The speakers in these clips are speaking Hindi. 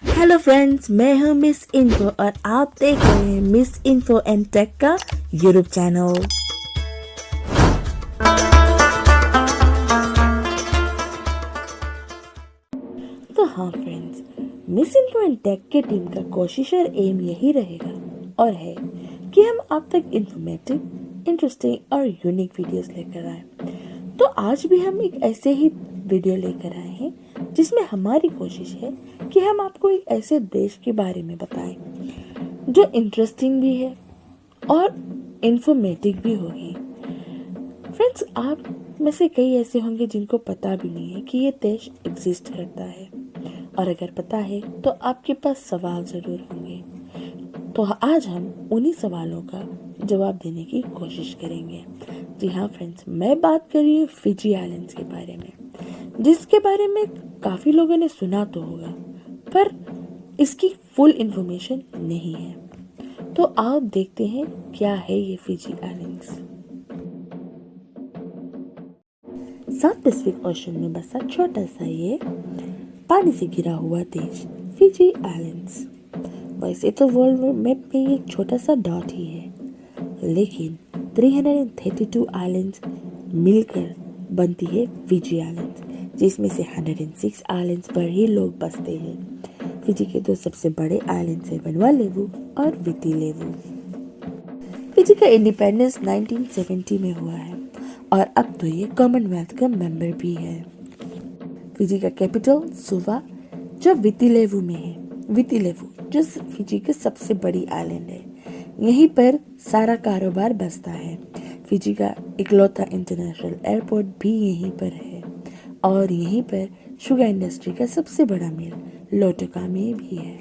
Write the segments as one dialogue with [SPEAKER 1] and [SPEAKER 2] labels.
[SPEAKER 1] हेलो फ्रेंड्स, मैं हूँ मिस इन्फो और आप देख रहे हैं मिस इन्फो एंड टेक का यूट्यूब चैनल। तो हाँ friends, Miss Info and Tech के टीम का कोशिश और एम यही रहेगा और है कि हम आप तक इंफॉर्मेटिव, इंटरेस्टिंग और यूनिक वीडियोस लेकर आए। तो आज भी हम एक ऐसे ही वीडियो लेकर आए हैं जिसमें हमारी कोशिश है कि हम आपको एक ऐसे देश के बारे में बताएं जो इंटरेस्टिंग भी है और इंफॉर्मेटिव भी होगी। फ्रेंड्स, आप में से कई ऐसे होंगे जिनको पता भी नहीं है कि ये देश एग्जिस्ट करता है, और अगर पता है तो आपके पास सवाल ज़रूर होंगे। तो आज हम उन्हीं सवालों का जवाब देने की कोशिश करेंगे। जी हाँ फ्रेंड्स, मैं बात कर रही हूँ फिजी आइलैंड्स के बारे में, जिसके बारे में काफ़ी लोगों ने सुना तो होगा पर इसकी फुल इंफॉर्मेशन नहीं है। तो आप देखते हैं क्या है ये Fiji islands. South Pacific ocean में बसा छोटा सा ये पानी से घिरा हुआ देश फिजी आइलैंड्स। वैसे तो वर्ल्ड मैप में ये छोटा सा डॉट ही है, लेकिन 332 आइलैंड्स मिलकर बनती है फिजी आइलैंड्स, जिसमें से 106 आइलैंड्स पर ही लोग बसते हैं। फिजी के दो सबसे बड़े आइलैंड्स हैं वनुआतु और वितिलेवु। फिजी का इंडिपेंडेंस 1970 में हुआ है और अब तो ये कॉमनवेल्थ का मेंबर भी है। फिजी का कैपिटल सुवा जो वितिलेवु में है। वितिलेवु जो फिजी की सबसे बड़ी आइलैंड है, यहीं पर सारा कारोबार बसता है। फिजी का इकलौता इंटरनेशनल एयरपोर्ट भी यहीं पर है और यहीं पर शुगर इंडस्ट्री का सबसे बड़ा मिल लोटोका में भी है।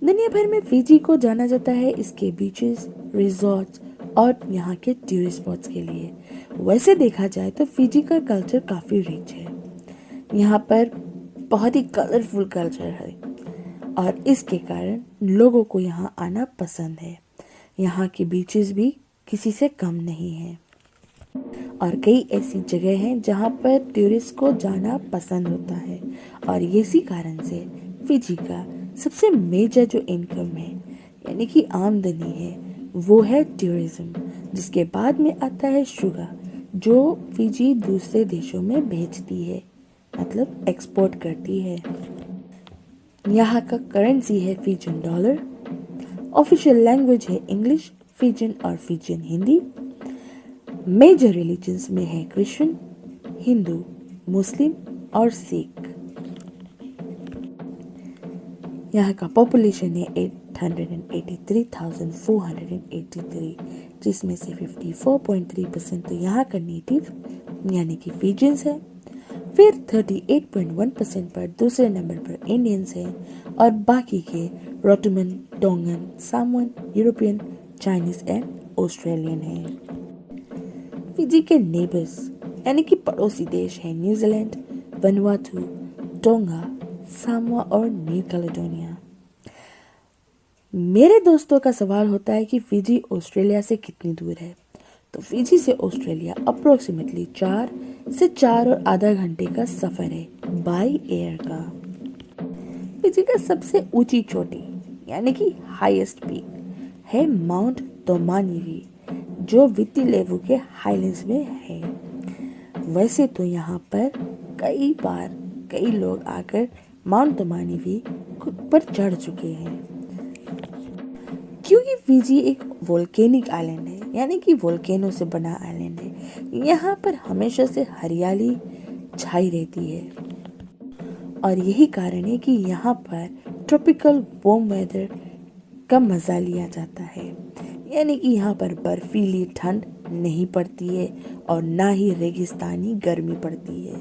[SPEAKER 1] दुनिया भर में फिजी को जाना जाता है इसके बीचेस, रिजॉर्ट्स और यहाँ के टूरिस्ट स्पॉट्स के लिए। वैसे देखा जाए तो फिजी का कल्चर काफ़ी रिच है। यहाँ पर बहुत ही कलरफुल कल्चर है और इसके कारण लोगों को यहाँ आना पसंद है। यहाँ के बीचेस भी किसी से कम नहीं है और कई ऐसी जगह हैं जहाँ पर टूरिस्ट को जाना पसंद होता है। और इसी कारण से फिजी का सबसे मेजर जो इनकम है यानी कि आमदनी है वो है टूरिज्म, जिसके बाद में आता है शुगर जो फिजी दूसरे देशों में भेजती है, मतलब एक्सपोर्ट करती है। यहाँ का करेंसी है फिजियन डॉलर। ऑफिशियल लैंग्वेज है इंग्लिश, फिजियन और फिजियन हिंदी। मेजर रिलीजन्स में है क्रिश्चियन, हिंदू, मुस्लिम और सिख। यहाँ का पॉपुलेशन है 883,483, जिसमें से 54.3% तो यहाँ का नेटिव यानी कि फिजियंस है। फिर 38.1% पर दूसरे नंबर पर इंडियंस हैं और बाकी के Rotuman, Tongan, Samoan, European, Chinese and Australian हैं। फिजी के नेबर्स यानी कि पड़ोसी देश हैं न्यूजीलैंड, वनुआतु, टोंगा, सामोआ और न्यू कैलेडोनिया। मेरे दोस्तों का सवाल होता है कि फिजी ऑस्ट्रेलिया से कितनी दूर है। तो फिजी से ऑस्ट्रेलिया अप्रोक्सीमेटली 4 से 4.5 घंटे का सफर है बाई एयर का। फिजी का सबसे ऊंची चोटी यानी कि हाईएस्ट पीक है माउंट तोमानीवी, जो वितिलेवु के हाईलैंड्स में है। वैसे तो यहाँ पर कई लोग आकर माउंट तोमानीवी पर चढ़ चुके हैं, क्योंकि फिजी एक वोल्केनिक आइलैंड है यानी कि वोल्केनो से बना आइलैंड है। यहाँ पर हमेशा से हरियाली छाई रहती है और यही कारण है कि यहाँ पर ट्रॉपिकल वार्म वेदर का मज़ा लिया जाता है, यानी कि यहाँ पर बर्फीली ठंड नहीं पड़ती है और ना ही रेगिस्तानी गर्मी पड़ती है।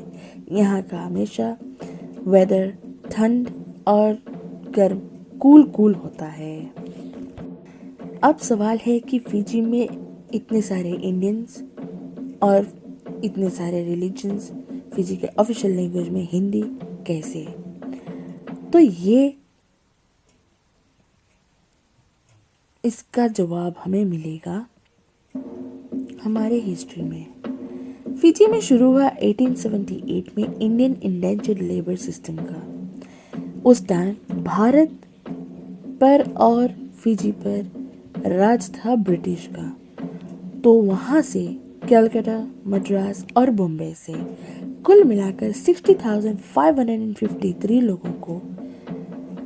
[SPEAKER 1] यहाँ का हमेशा वेदर ठंड और गर्म कूल होता है। अब सवाल है कि फिजी में इतने सारे इंडियंस और इतने सारे रिलीजन्स, फिजी के ऑफिशियल लैंग्वेज में हिंदी कैसे? तो ये इसका जवाब हमें मिलेगा हमारे हिस्ट्री में। फिजी में शुरू हुआ 1878 में इंडियन इंडेंचर्ड लेबर सिस्टम का। उस टाइम भारत पर और फिजी पर राज था ब्रिटिश का। तो वहाँ से कलकत्ता, मद्रास और बॉम्बे से कुल मिलाकर 60,553 लोगों को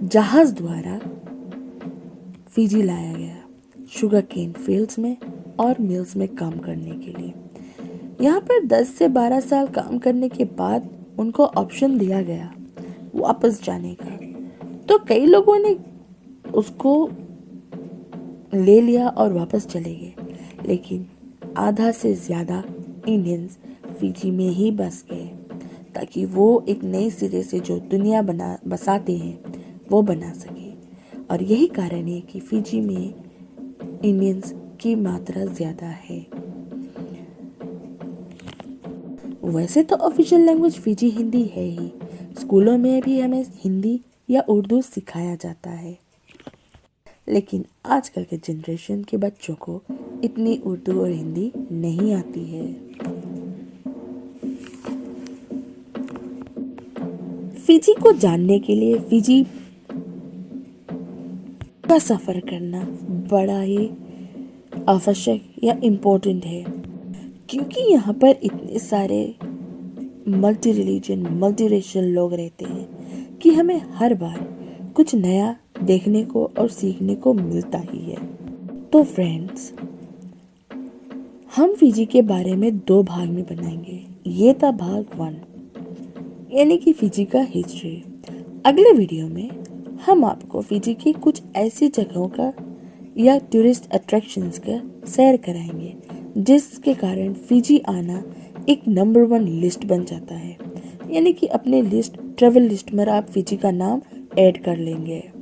[SPEAKER 1] जहाज द्वारा फिजी लाया गया, शुगर केन फील्ड्स में और मिल्स में काम करने के लिए। यहाँ पर 10 से 12 साल काम करने के बाद उनको ऑप्शन दिया गया वापस जाने का। तो कई लोगों ने उसको ले लिया और वापस चले गए, लेकिन आधा से ज़्यादा इंडियंस फिजी में ही बस गए ताकि वो एक नए सिरे से जो दुनिया बसाते हैं वो बना सके। और यही कारण है कि फिजी में इंडियंस की मात्रा ज़्यादा है। वैसे तो ऑफिशियल लैंग्वेज फिजी हिंदी है ही, स्कूलों में भी हमें हिंदी या उर्दू सिखाया जाता है, लेकिन आजकल के जनरेशन के बच्चों को इतनी उर्दू और हिंदी नहीं आती है। फिजी को जानने के लिए फिजी का सफ़र करना बड़ा ही आवश्यक या इम्पोर्टेंट है, क्योंकि यहाँ पर इतने सारे मल्टी रिलीजन मल्टी रेशियल लोग रहते हैं कि हमें हर बार कुछ नया देखने को और सीखने को मिलता ही है। तो फ्रेंड्स, हम फिजी के बारे में 2 भाग में बनाएंगे। ये था भाग 1, यानी कि फिजी का हिस्ट्री। अगले वीडियो में हम आपको फिजी की कुछ ऐसी जगहों का या टूरिस्ट अट्रैक्शंस का सैर कराएंगे जिसके कारण फिजी आना एक नंबर 1 लिस्ट बन जाता है, यानी कि अपने लिस्ट ट्रैवल लिस्ट में आप फिजी का नाम ऐड कर लेंगे।